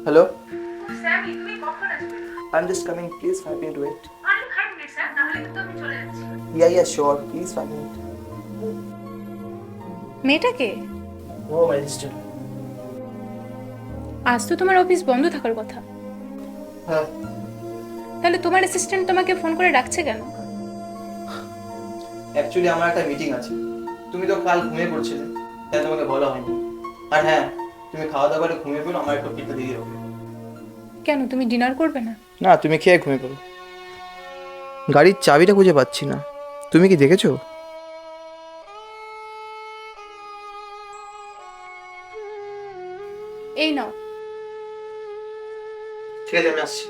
Hello, স্যামি, তুমি কখন আসবে? I am just coming, please 5 minute wait. আরে 5 মিনিট স্যার, তাহলে কিন্তু আমি চলে যাচ্ছি। Yeah sure, please 5 minute. মেয়েটাকে ও মাই সিস্টার। আজ তো তোমার অফিস বন্ধ থাকার কথা, হ্যাঁ, তাহলে তোমার অ্যাসিস্ট্যান্ট তোমাকে ফোন করে ডাকছে কেন? অ্যাকচুয়ালি আমার একটা মিটিং আছে। তুমি তো কাল ঘুমিয়ে পড়ছিলে, তাই তোমাকে বলা হয়নি। আর হ্যাঁ, তুমি খাওয়া দাওয়া করে ঘুমিয়ে পড়ো, আমার একটু খেতে দিয়ে হবে। কেন, তুমি ডিনার করবে না? না, তুমি খেয়ে ঘুমিয়ে পড়ো। গাড়ির চাবিটা খুঁজে পাচ্ছি না, তুমি কি দেখেছো? এই নাও। ঠিক আছে, আমি আসছি।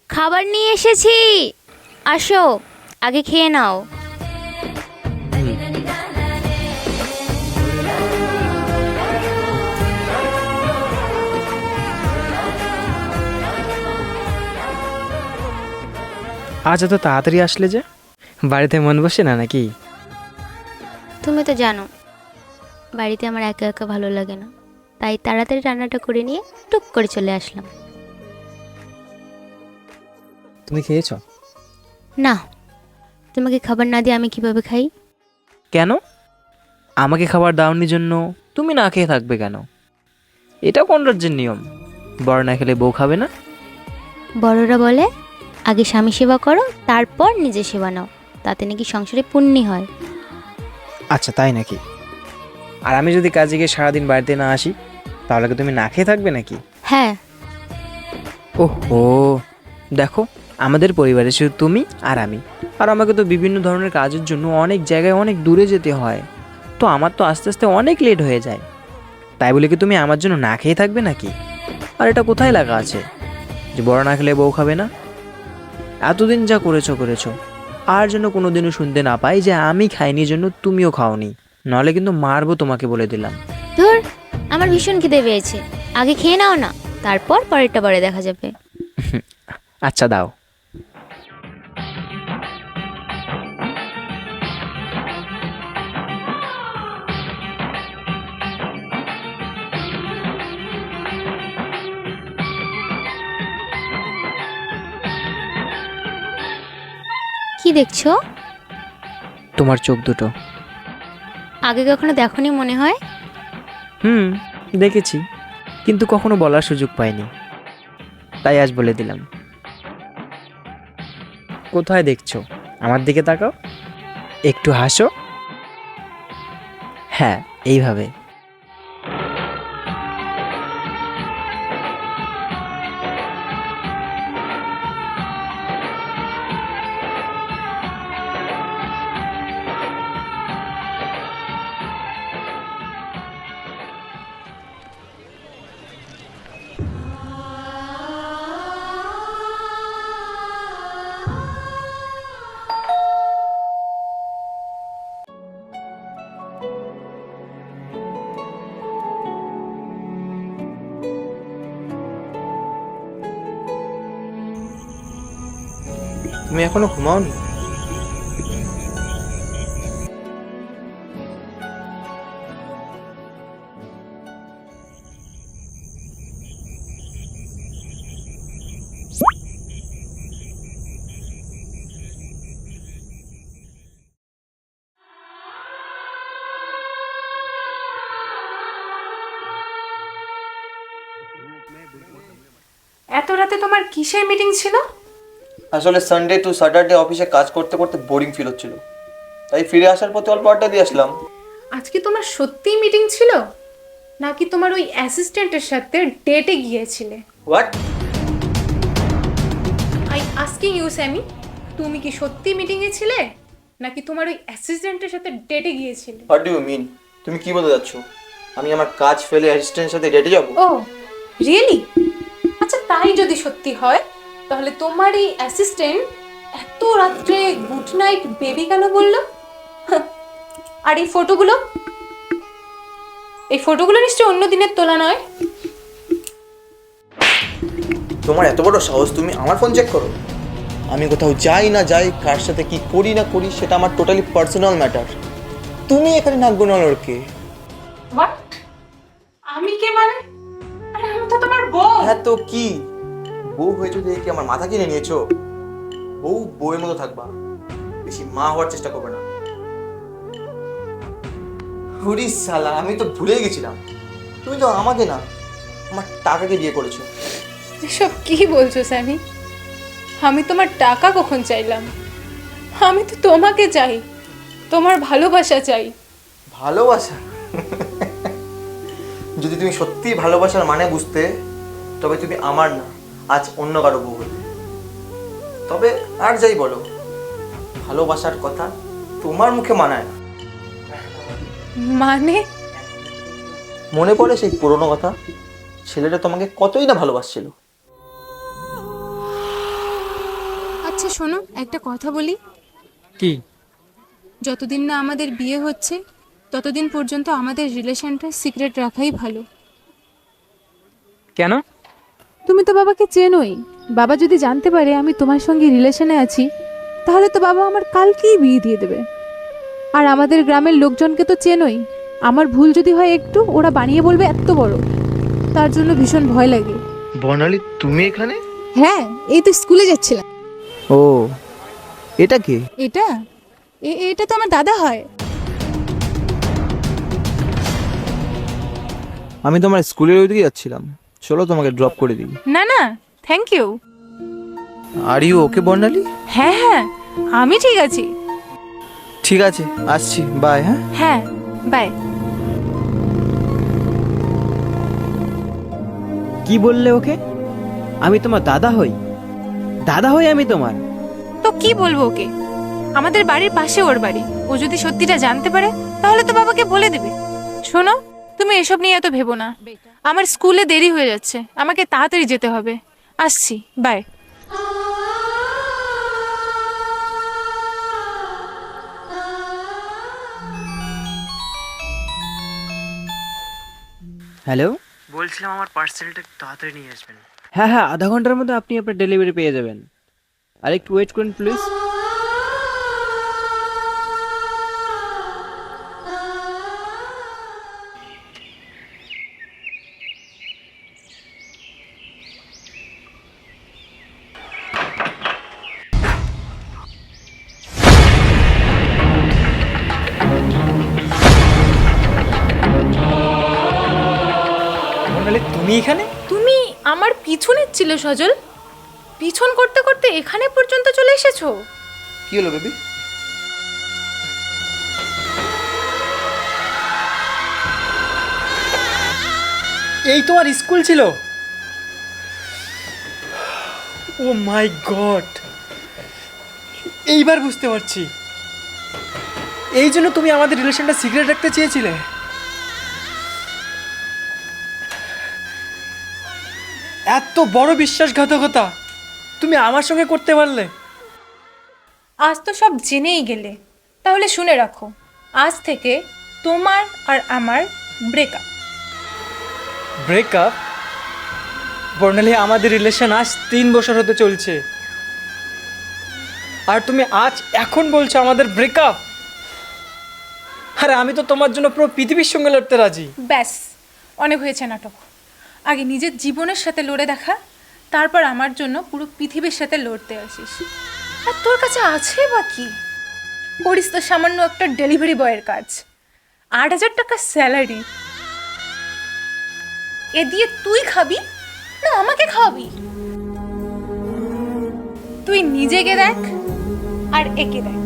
খাবার নিয়ে এসেছি, আসো আগে খেয়ে নাও। আজ এত তাড়াতাড়ি আসলে যে, বাড়িতে মন বসে না নাকি? তুমি তো জানো বাড়িতে আমার একা একা ভালো লাগে না, তাই তাড়াতাড়ি রান্নাটা করে নিয়ে টুক করে চলে আসলাম। তুমি খেয়েছো? না, তোমাকে খাবার না দিয়ে আমি কিভাবে খাই? কেন? আমাকে খাবার দাওনি জন্য তুমি না খেয়ে থাকবে কেন? এটা কোন রাজ্যের নিয়ম? বড় না খেলে বউ খাবে না? বড়রা বলে আগে স্বামী সেবা করো, তারপর নিজে সেবা নাও, তাতে নাকি সংসারে পুণ্যি হয়। আচ্ছা, তাই নাকি? আর আমি যদি কাজে গিয়ে সারাদিন বাড়িতে না আসি, তাহলে কি তুমি না খেয়ে থাকবে নাকি? হ্যাঁ। ওহো, দেখো, আমাদের পরিবারে শুধু তুমি আর আমি, আর আমাকে তো বিভিন্ন ধরনের কাজের জন্য অনেক জায়গায় অনেক দূরে যেতে হয়। তো আমার তো আস্তে আস্তে অনেক লেট হয়ে যায়। তাই বলে কি তুমি আমার জন্য না খেয়ে থাকবে নাকি? আর এটা কোথায় লেখা আছে যে বড় না খেলে বউ খাবে না? এতদিন যা করেছো করেছো, আর যেন কোনোদিনও শুনতে না পাই যে আমি খাইনি জন্য তুমিও খাওনি, নাহলে কিন্তু মারবো তোমাকে, বলে দিলাম। ধুর, আমার ভীষণ খিদে পেয়েছে, আগে খেয়ে নাও না, তারপর পরেরটা পরে দেখা যাবে। আচ্ছা, দাও। কি দেখছো? তোমার চোখ দুটো। আগে কখনো দেখোনি মনে হয়? দেখেছি, কিন্তু কখনো বলার সুযোগ পাইনি, তাই আজ বলে দিলাম। কোথায় দেখছো? আমার দিকে তাকাও, একটু হাসো। হ্যাঁ, এইভাবে। তুমি এখনো ঘুমাওনি? এত রাতে তোমার কিসের মিটিং ছিল? আসলে সানডে টু স্যাটারডে অফিসে কাজ করতে করতে বোরিং ফিল হচ্ছিল, তাই ফিরে আসার পথে অল্প আড্ডা দিয়ে আসলাম। আজকে তোমার সত্যিই মিটিং ছিল, নাকি তোমার ওই অ্যাসিস্ট্যান্টের সাথে ডেটে গিয়েছিলে? হোয়াট? আই আস্কিং ইউ স্যামি, তুমি কি সত্যি মিটিংয়ে ছিলে, নাকি তোমার ওই অ্যাসিস্ট্যান্টের সাথে ডেটে গিয়েছিলে? What do you mean? তুমি কি বলতে যাচ্ছ? আমি আমার কাজ ফেলে অ্যাসিস্ট্যান্টের সাথে ডেটে যাবো? ও রিয়েলি? আচ্ছা তাই যদি সত্যি হয় তাহলে তোমার এই অ্যাসিস্ট্যান্ট এত রাত্রে গুড নাইট বেবি কেন বললো? হাহ। আর এই ফটোগুলো নিশ্চয়ই অন্য দিনের তোলা নয়। তোমার এত বড় সাহস, তুমি আমার ফোন চেক করো? আমি কোথাও যাই না যাই, কার সাথে কি করি না করি, সেটা আমার টোটালি পার্সোনাল ম্যাটার। তুমি এখানে নাক গোনানোর কে? হোয়াট? আমি কে মানে? আরে আমি তো তোমার বউ। হ্যাঁ তো কি, বউ হয়েছে দেখে কি আমার মাথা কিনে নিয়েছো? বউয়ের মতো থাকবা, বেশি মা হওয়ার চেষ্টা করবে না। হুরি সালা, আমি তো ভুলেই গেছিলাম, তুমি তো আমাকে না, আমার টাকাকে বিয়ে করেছো। এসব কি বলছো স্যামি? আমি তোমার টাকা কখন চাইলাম? আমি তো তোমাকে চাই, তোমার ভালোবাসা চাই। ভালোবাসা? যদি তুমি সত্যি ভালোবাসার মানে বুঝতে, তবে তুমি আমার না, আজ অন্য কারো বউ হতে। তবে আর যাই বলো, ভালোবাসার কথা তোমার মুখে মানায় না। মানে? মনে পড়ে সেই পুরনো কথা, ছেলেটা তোমাকে কতই না ভালোবাসছিল। আচ্ছা শোনো, একটা কথা বলি। কি? যতদিন না আমাদের বিয়ে হচ্ছে ততদিন পর্যন্ত আমাদের রিলেশনটা সিক্রেট রাখাই ভালো। কেন? তুমি তো বাবাকে চেনোই। বাবা যদি জানতে পারে আমি তোমার সঙ্গে রিলেশনে আছি, তাহলে তো বাবা আমার কালকেই বিয়ে দিয়ে দেবে। আর আমাদের গ্রামের লোকজনকে তো চেনোই, আমার ভুল যদি হয় একটু, ওরা বানিয়ে বলবে এত বড়। তার জন্য ভীষণ ভয় লাগে। বর্ণালী, তুমি এখানে? হ্যাঁ, এই তো স্কুলে যাচ্ছিলাম। ও, এটা কে? এটা তো আমার দাদা হয়। আমি তোমার স্কুলের ওইদিকে যাচ্ছিলাম, চলো তোমাকে ড্রপ করে দিই। না না, thank you. Are you okay Barnali? হ্যাঁ হ্যাঁ, আমি ঠিক আছি। ঠিক আছে, আসছি, বাই। হ্যাঁ হ্যাঁ, বাই। কি বললে ওকে? আমি তোমার দাদা হই? দাদা হই আমি তোমার? তো কি বলবো ওকে? আমাদের বাড়ির পাশে ওর বাড়ি। ও যদি সত্যিটা জানতে পারে তাহলে তো বাবাকে বলে দেবে। শোনো, তুমি এসব নিয়ে এত ভেবো না। আমার স্কুলে দেরি হয়ে যাচ্ছে, আমাকে তাড়াতাড়ি যেতে হবে। আসছি, বাই। হ্যালো, বলছিলাম আমার পার্সেলটা একটু তাড়াতাড়ি নিয়ে আসবেন। হ্যাঁ হ্যাঁ, আধা ঘন্টার মধ্যে আপনি আপনার ডেলিভারি পেয়ে যাবেন। আর একটু ওয়েট করুন প্লিজ। তুমি এখানে? তুমি আমার পিছু নিচ্ছিলে সজল? পিছন করতে করতে এখানে পর্যন্ত চলে এসেছো? কি হলো বেবি? এই তোমার স্কুল ছিল? ও মাই গড, এইবার বুঝতে পারছি এই জন্য তুমি আমাদের রিলেশনটা সিক্রেট রাখতে চেয়েছিলে। এত বড় বিশ্বাসঘাতকতা তুমি আমার সঙ্গে করতে পারলে? আজ তো সব জেনেই গেলে, তাহলে শুনে রাখো, আজ থেকে তোমার আর আমার ব্রেকআপ। ব্রেকআপ? বর্ণালী, আমাদের রিলেশন আজ 3 বছর হতে চলছে, আর তুমি আজ এখন বলছো আমাদের ব্রেকআপ? আরে আমি তো তোমার জন্য পুরো পৃথিবীর সঙ্গে লড়তে রাজি। ব্যাস, অনেক হয়েছে নাটক। আগে নিজের জীবনের সাথে লড়ে দেখা, তারপর আমার জন্য পুরো পৃথিবীর সাথে লড়তে আসিস। আর তোর কাছে আছে বা কি? করিস তো সামান্য একটা ডেলিভারি বয়ের কাজ, 8,000 টাকা স্যালারি। এ দিয়ে তুই খাবি না আমাকে খাওয়াবি? তুই নিজেকে দেখ আর একে দেখ,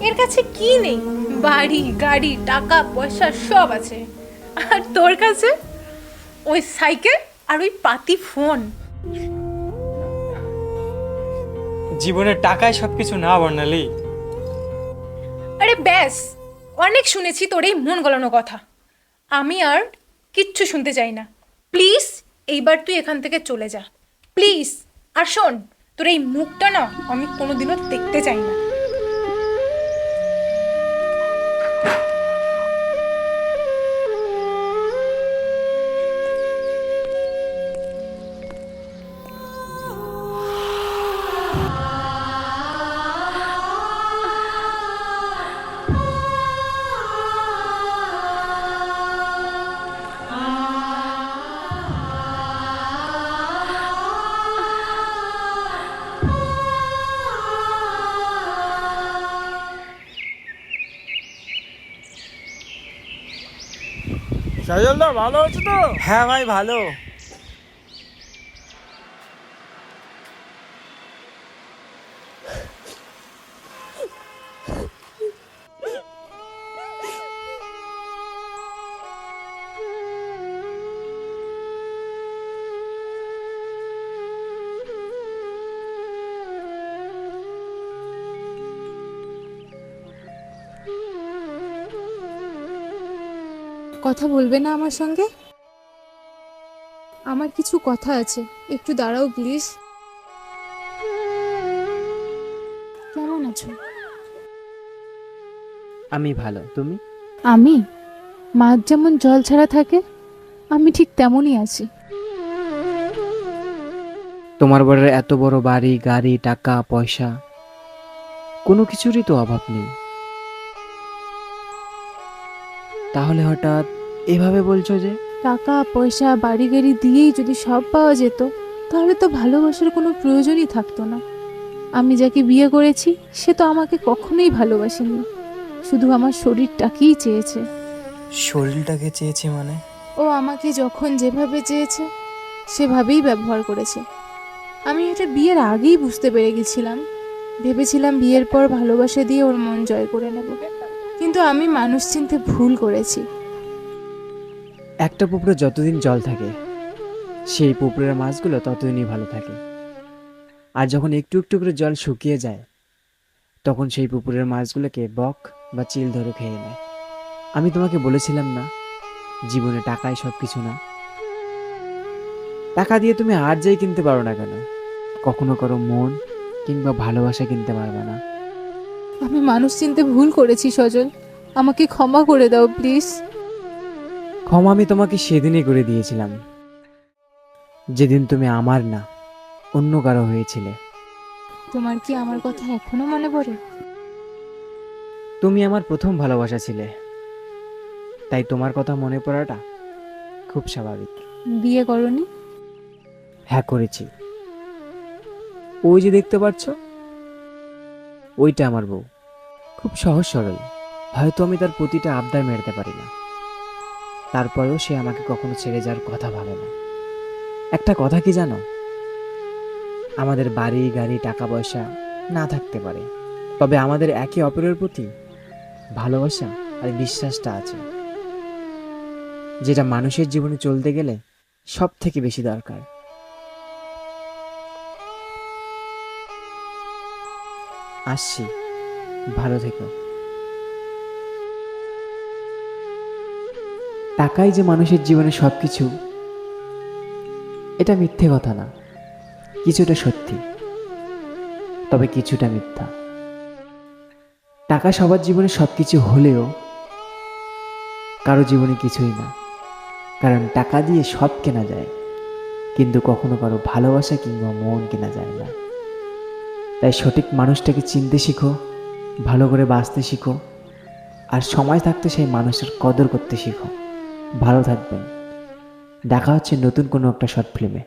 এর কাছে কি নেই? বাড়ি গাড়ি টাকা পয়সা সব আছে, আর তোর কাছে ওই সাইকেল আর ওই পাতি ফোন। জীবনের টাকায় সবকিছু না বর্ণালী। আরে ব্যাস, অনেক শুনেছি তোর এই মন গলানো কথা। আমি আর কিচ্ছু শুনতে চাই না। প্লিজ এইবার তুই এখান থেকে চলে যা, প্লিজ। আর শোন, তোর এই মুখটা না আমি কোনোদিনও দেখতে চাই না। সাজলদা ভালো আছো তো? হ্যাঁ ভাই, ভালো। কথা বলবে না আমার সঙ্গে? আমার কিছু কথা আছে, একটু দাঁড়াও প্লিজ। কেমন আছো? আমি ভালো, তুমি? আমি, মাছ যেমন জল ছাড়া থাকে, আমি ঠিক তেমনই আছি। তোমার বরের এত বড় বাড়ি, গাড়ি, টাকা পয়সা, কোনো কিছুরই তো অভাব নেই, তাহলে হঠাৎ এভাবে বলছো যে? টাকা পয়সা বাড়ি গাড়ি দিয়েই যদি সব পাওয়া যেত, তাহলে তো ভালোবাসার কোনো প্রয়োজনই থাকতো না। আমি যাকে বিয়ে করেছি সে তো আমাকে কখনোই ভালোবাসেনি, শুধু আমার শরীরটাকেই চেয়েছে। শরীরটাকে চেয়েছে মানে? ও আমাকে যখন যেভাবে চেয়েছে সেভাবেই ব্যবহার করেছে। আমি এটা বিয়ের আগেই বুঝতে পেরে গেছিলাম। ভেবেছিলাম বিয়ের পর ভালোবাসা দিয়ে ওর মন জয় করে নেব, কিন্তু আমি মানুষ চিনতে ভুল করেছি। একটা পুকুরে যতদিন জল থাকে, সেই পুকুরের মাছগুলো ততদিনই ভালো থাকে। আর যখন একটু একটু করে জল শুকিয়ে যায়, তখন সেই পুকুরের মাছগুলোকে বক বা চিল ধরে খেয়ে নেয়। আমি তোমাকে বলেছিলাম না, জীবনে টাকাই সব কিছু না। টাকা দিয়ে তুমি আর যাই কিনতে পারো না কেন, কখনো কারো মন কিংবা ভালোবাসা কিনতে পারবে না। আমি মানুষ চিনতে ভুল করেছি সজল, আমাকে ক্ষমা করে দাও প্লিজ। ক্ষমা আমি তোমাকে সেদিনই করে দিয়েছিলাম, যেদিন তুমি আমার না অন্য কারো হয়েছিলে। তোমার কি আমার কথা এখনো মনে পড়ে? তুমি আমার প্রথম ভালোবাসা ছিলে, তাই তোমার কথা মনে পড়াটা খুব স্বাভাবিক। বিয়ে করনি? হ্যাঁ করেছি। ওই যে দেখতে পাচ্ছ, ওইটা আমার বউ। খুব সহজ সরল, হয়তো আমি তার প্রতিটা আবদার মেটাতে পারি না, তারপরেও সে আমাকে কখনো ছেড়ে যাওয়ার কথা ভাবে না। একটা কথা কি জানো, আমাদের বাড়ি গাড়ি টাকা পয়সা না থাকতে পারে, তবে আমাদের একে অপরের প্রতি ভালোবাসা আর বিশ্বাসটা আছে, যেটা মানুষের জীবনে চলতে গেলে সব থেকে বেশি দরকার। আসছি, ভালো থেকো। টাকাই যে মানুষের জীবনে সবকিছু, এটা মিথ্যে কথা না। কিছুটা সত্যি, তবে কিছুটা মিথ্যা। টাকা সবার জীবনে সবকিছু হলেও কারো জীবনে কিছুই না, কারণ টাকা দিয়ে সব কেনা যায়, কিন্তু কখনো কারো ভালোবাসা কিংবা মন কেনা যায় না। তাই সঠিক মানুষটাকে চিনতে শিখো, ভালো করে বাঁচতে শিখো, আর সময় থাকতে সেই মানুষের কদর করতে শিখো। ভালো থাকবেন। দেখা হচ্ছে নতুন কোনো একটা শর্ট ফিল্মে।